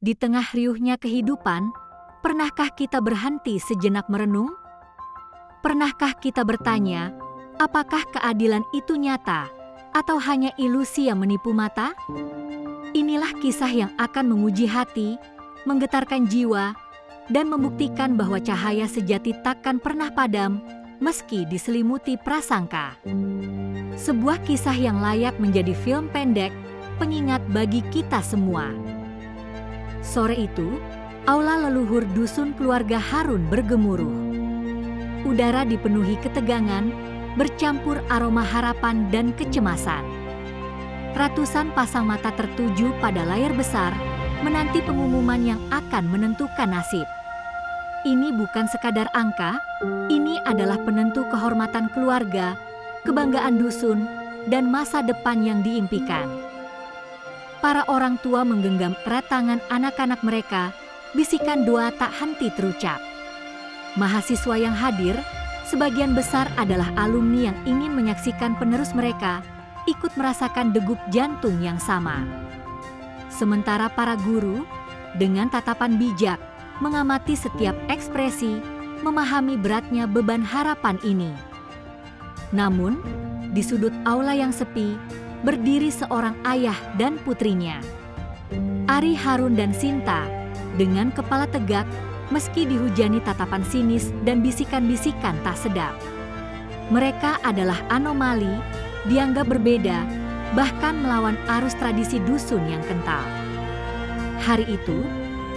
Di tengah riuhnya kehidupan, pernahkah kita berhenti sejenak merenung? Pernahkah kita bertanya, apakah keadilan itu nyata atau hanya ilusi yang menipu mata? Inilah kisah yang akan menguji hati, menggetarkan jiwa, dan membuktikan bahwa cahaya sejati takkan pernah padam meski diselimuti prasangka. Sebuah kisah yang layak menjadi film pendek, pengingat bagi kita semua. Sore itu, aula leluhur dusun keluarga Harun bergemuruh. Udara dipenuhi ketegangan, bercampur aroma harapan dan kecemasan. Ratusan pasang mata tertuju pada layar besar, menanti pengumuman yang akan menentukan nasib. Ini bukan sekadar angka, ini adalah penentu kehormatan keluarga, kebanggaan dusun, dan masa depan yang diimpikan. Para orang tua menggenggam erat tangan anak-anak mereka, bisikan doa tak henti terucap. Mahasiswa yang hadir, sebagian besar adalah alumni yang ingin menyaksikan penerus mereka, ikut merasakan degup jantung yang sama. Sementara para guru, dengan tatapan bijak, mengamati setiap ekspresi, memahami beratnya beban harapan ini. Namun, di sudut aula yang sepi, berdiri seorang ayah dan putrinya. Ari, Harun, dan Sinta, dengan kepala tegak, meski dihujani tatapan sinis dan bisikan-bisikan tak sedap. Mereka adalah anomali, dianggap berbeda, bahkan melawan arus tradisi dusun yang kental. Hari itu,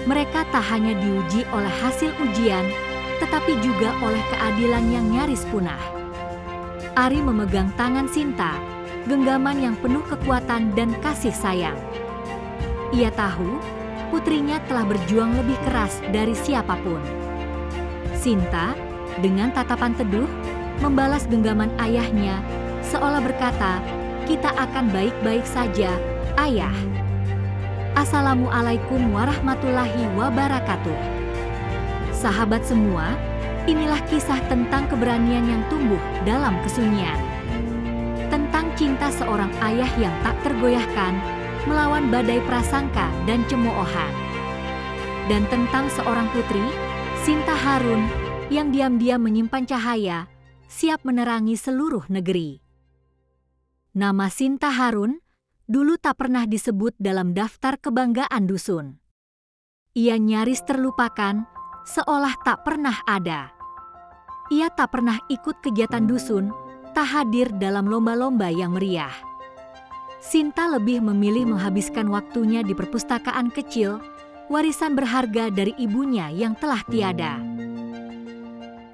mereka tak hanya diuji oleh hasil ujian, tetapi juga oleh keadilan yang nyaris punah. Ari memegang tangan Sinta, genggaman yang penuh kekuatan dan kasih sayang. Ia tahu, putrinya telah berjuang lebih keras dari siapapun. Sinta, dengan tatapan teduh, membalas genggaman ayahnya, seolah berkata, "Kita akan baik-baik saja, Ayah." Assalamualaikum warahmatullahi wabarakatuh. Sahabat semua, inilah kisah tentang keberanian yang tumbuh dalam kesunyian. Tentang cinta seorang ayah yang tak tergoyahkan, melawan badai prasangka dan cemoohan. Dan tentang seorang putri, Sinta Harun, yang diam-diam menyimpan cahaya, siap menerangi seluruh negeri. Nama Sinta Harun dulu tak pernah disebut dalam daftar kebanggaan dusun. Ia nyaris terlupakan, seolah tak pernah ada. Ia tak pernah ikut kegiatan dusun, tak hadir dalam lomba-lomba yang meriah. Sinta lebih memilih menghabiskan waktunya di perpustakaan kecil, warisan berharga dari ibunya yang telah tiada.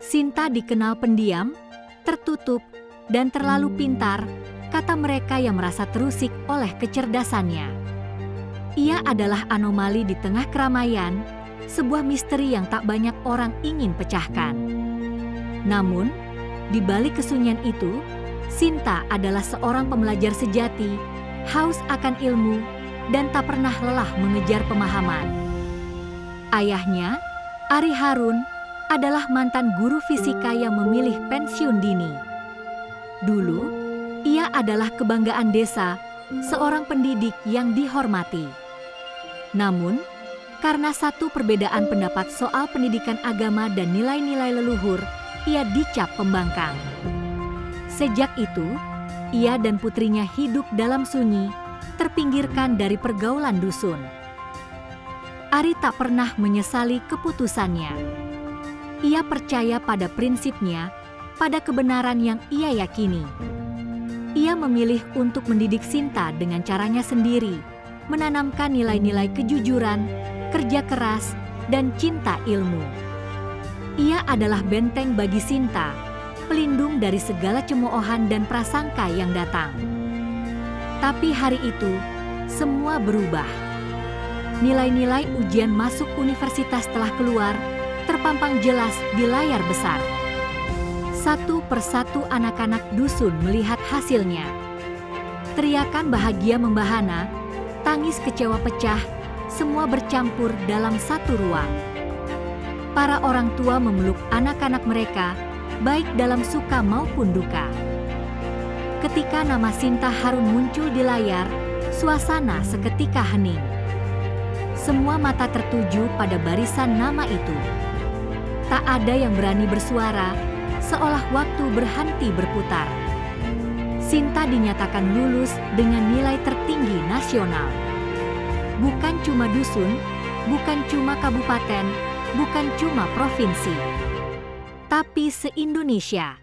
Sinta dikenal pendiam, tertutup, dan terlalu pintar, kata mereka yang merasa terusik oleh kecerdasannya. Ia adalah anomali di tengah keramaian, sebuah misteri yang tak banyak orang ingin pecahkan. Namun, di balik kesunyian itu, Sinta adalah seorang pembelajar sejati, haus akan ilmu, dan tak pernah lelah mengejar pemahaman. Ayahnya, Ari Harun, adalah mantan guru fisika yang memilih pensiun dini. Dulu, ia adalah kebanggaan desa, seorang pendidik yang dihormati. Namun, karena satu perbedaan pendapat soal pendidikan agama dan nilai-nilai leluhur, ia dicap pembangkang. Sejak itu, ia dan putrinya hidup dalam sunyi, terpinggirkan dari pergaulan dusun. Ari tak pernah menyesali keputusannya. Ia percaya pada prinsipnya, pada kebenaran yang ia yakini. Ia memilih untuk mendidik Sinta dengan caranya sendiri, menanamkan nilai-nilai kejujuran, kerja keras, dan cinta ilmu. Ia adalah benteng bagi Sinta, pelindung dari segala cemoohan dan prasangka yang datang. Tapi hari itu, semua berubah. Nilai-nilai ujian masuk universitas telah keluar, terpampang jelas di layar besar. Satu persatu anak-anak dusun melihat hasilnya. Teriakan bahagia membahana, tangis kecewa pecah, semua bercampur dalam satu ruang. Para orang tua memeluk anak-anak mereka, baik dalam suka maupun duka. Ketika nama Sinta Harun muncul di layar, suasana seketika hening. Semua mata tertuju pada barisan nama itu. Tak ada yang berani bersuara, seolah waktu berhenti berputar. Sinta dinyatakan lulus dengan nilai tertinggi nasional. Bukan cuma dusun, bukan cuma kabupaten, bukan cuma provinsi, tapi se-Indonesia.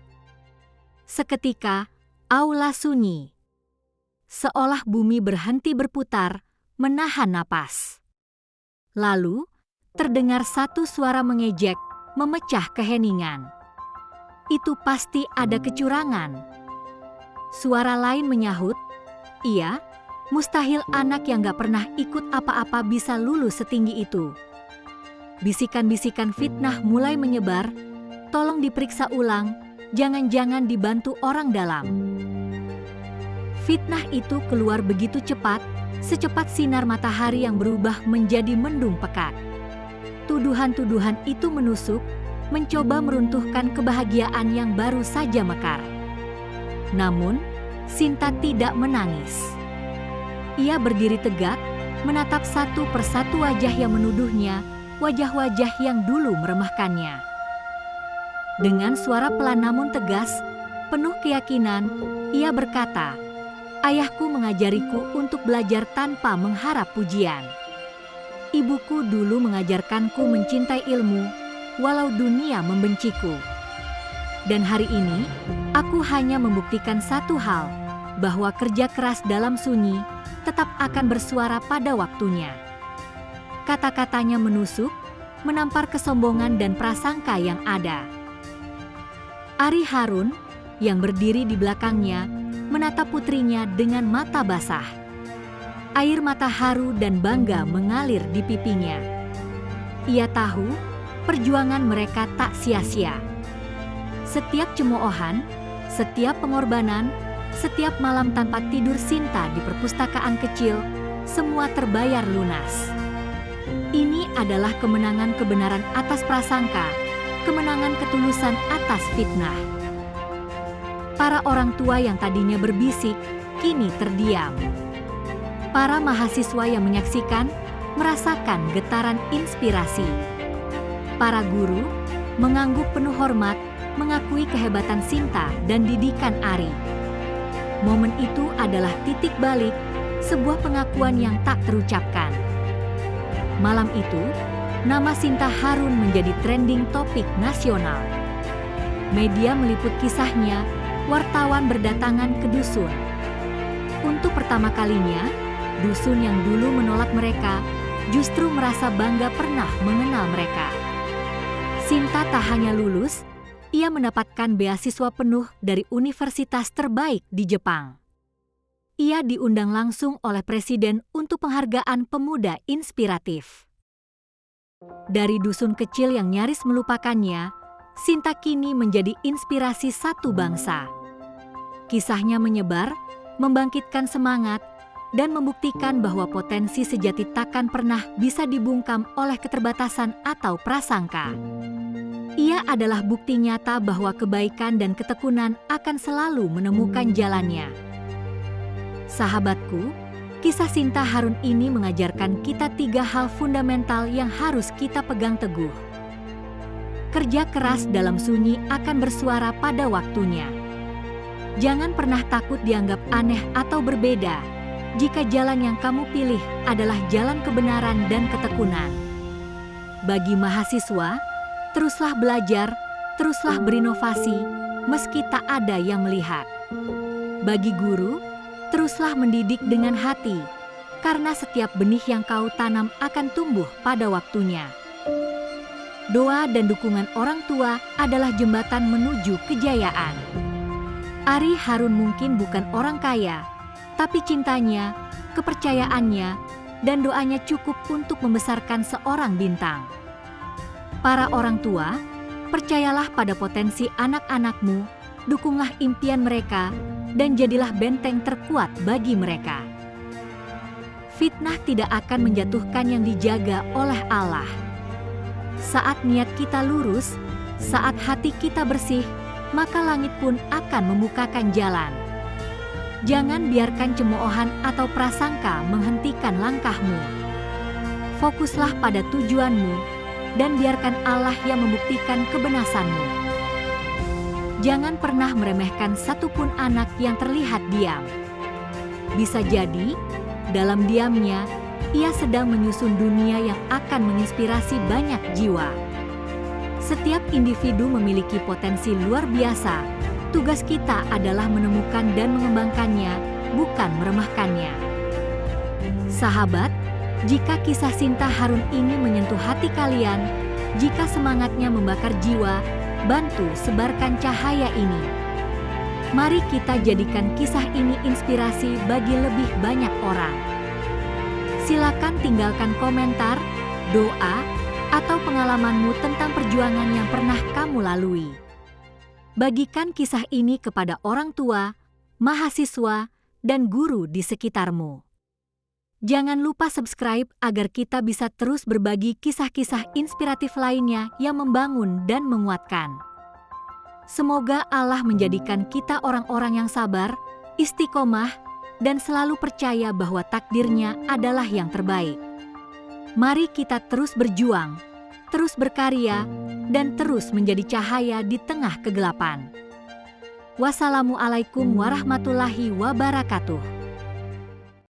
Seketika, aula sunyi. Seolah bumi berhenti berputar, menahan napas. Lalu, terdengar satu suara mengejek, memecah keheningan. Itu pasti ada kecurangan. Suara lain menyahut, iya, mustahil anak yang gak pernah ikut apa-apa bisa lulus setinggi itu. Bisikan-bisikan fitnah mulai menyebar, tolong diperiksa ulang, jangan-jangan dibantu orang dalam. Fitnah itu keluar begitu cepat, secepat sinar matahari yang berubah menjadi mendung pekat. Tuduhan-tuduhan itu menusuk, mencoba meruntuhkan kebahagiaan yang baru saja mekar. Namun, Sinta tidak menangis. Ia berdiri tegak, menatap satu persatu wajah yang menuduhnya, wajah-wajah yang dulu meremehkannya. Dengan suara pelan namun tegas, penuh keyakinan, ia berkata, "Ayahku mengajariku untuk belajar tanpa mengharap pujian. Ibuku dulu mengajarkanku mencintai ilmu, walau dunia membenciku. Dan hari ini, aku hanya membuktikan satu hal, bahwa kerja keras dalam sunyi tetap akan bersuara pada waktunya." Kata-katanya menusuk, menampar kesombongan dan prasangka yang ada. Ari Harun, yang berdiri di belakangnya, menatap putrinya dengan mata basah. Air mata haru dan bangga mengalir di pipinya. Ia tahu perjuangan mereka tak sia-sia. Setiap cemoohan, setiap pengorbanan, setiap malam tanpa tidur Sinta di perpustakaan kecil, semua terbayar lunas. Ini adalah kemenangan kebenaran atas prasangka, kemenangan ketulusan atas fitnah. Para orang tua yang tadinya berbisik, kini terdiam. Para mahasiswa yang menyaksikan, merasakan getaran inspirasi. Para guru, mengangguk penuh hormat, mengakui kehebatan Sinta dan didikan Ari. Momen itu adalah titik balik, sebuah pengakuan yang tak terucapkan. Malam itu, nama Sinta Harun menjadi trending topik nasional. Media meliput kisahnya, wartawan berdatangan ke dusun. Untuk pertama kalinya, dusun yang dulu menolak mereka, justru merasa bangga pernah mengenal mereka. Sinta tak hanya lulus, ia mendapatkan beasiswa penuh dari universitas terbaik di Jepang. Ia diundang langsung oleh Presiden untuk penghargaan pemuda inspiratif. Dari dusun kecil yang nyaris melupakannya, Sinta kini menjadi inspirasi satu bangsa. Kisahnya menyebar, membangkitkan semangat, dan membuktikan bahwa potensi sejati takkan pernah bisa dibungkam oleh keterbatasan atau prasangka. Ia adalah bukti nyata bahwa kebaikan dan ketekunan akan selalu menemukan jalannya. Sahabatku, kisah Sinta Harun ini mengajarkan kita 3 hal fundamental yang harus kita pegang teguh. Kerja keras dalam sunyi akan bersuara pada waktunya. Jangan pernah takut dianggap aneh atau berbeda, jika jalan yang kamu pilih adalah jalan kebenaran dan ketekunan. Bagi mahasiswa, teruslah belajar, teruslah berinovasi, meski tak ada yang melihat. Bagi guru, teruslah mendidik dengan hati, karena setiap benih yang kau tanam akan tumbuh pada waktunya. Doa dan dukungan orang tua adalah jembatan menuju kejayaan. Ari Harun mungkin bukan orang kaya, tapi cintanya, kepercayaannya, dan doanya cukup untuk membesarkan seorang bintang. Para orang tua, percayalah pada potensi anak-anakmu, dukunglah impian mereka, dan jadilah benteng terkuat bagi mereka. Fitnah tidak akan menjatuhkan yang dijaga oleh Allah. Saat niat kita lurus, saat hati kita bersih, maka langit pun akan membukakan jalan. Jangan biarkan cemoohan atau prasangka menghentikan langkahmu. Fokuslah pada tujuanmu dan biarkan Allah yang membuktikan kebenasanmu. Jangan pernah meremehkan satupun anak yang terlihat diam. Bisa jadi, dalam diamnya, ia sedang menyusun dunia yang akan menginspirasi banyak jiwa. Setiap individu memiliki potensi luar biasa. Tugas kita adalah menemukan dan mengembangkannya, bukan meremehkannya. Sahabat, jika kisah Sinta Harun ini menyentuh hati kalian, jika semangatnya membakar jiwa, bantu sebarkan cahaya ini. Mari kita jadikan kisah ini inspirasi bagi lebih banyak orang. Silakan tinggalkan komentar, doa, atau pengalamanmu tentang perjuangan yang pernah kamu lalui. Bagikan kisah ini kepada orang tua, mahasiswa, dan guru di sekitarmu. Jangan lupa subscribe agar kita bisa terus berbagi kisah-kisah inspiratif lainnya yang membangun dan menguatkan. Semoga Allah menjadikan kita orang-orang yang sabar, istiqomah, dan selalu percaya bahwa takdirnya adalah yang terbaik. Mari kita terus berjuang, terus berkarya, dan terus menjadi cahaya di tengah kegelapan. Wassalamualaikum warahmatullahi wabarakatuh.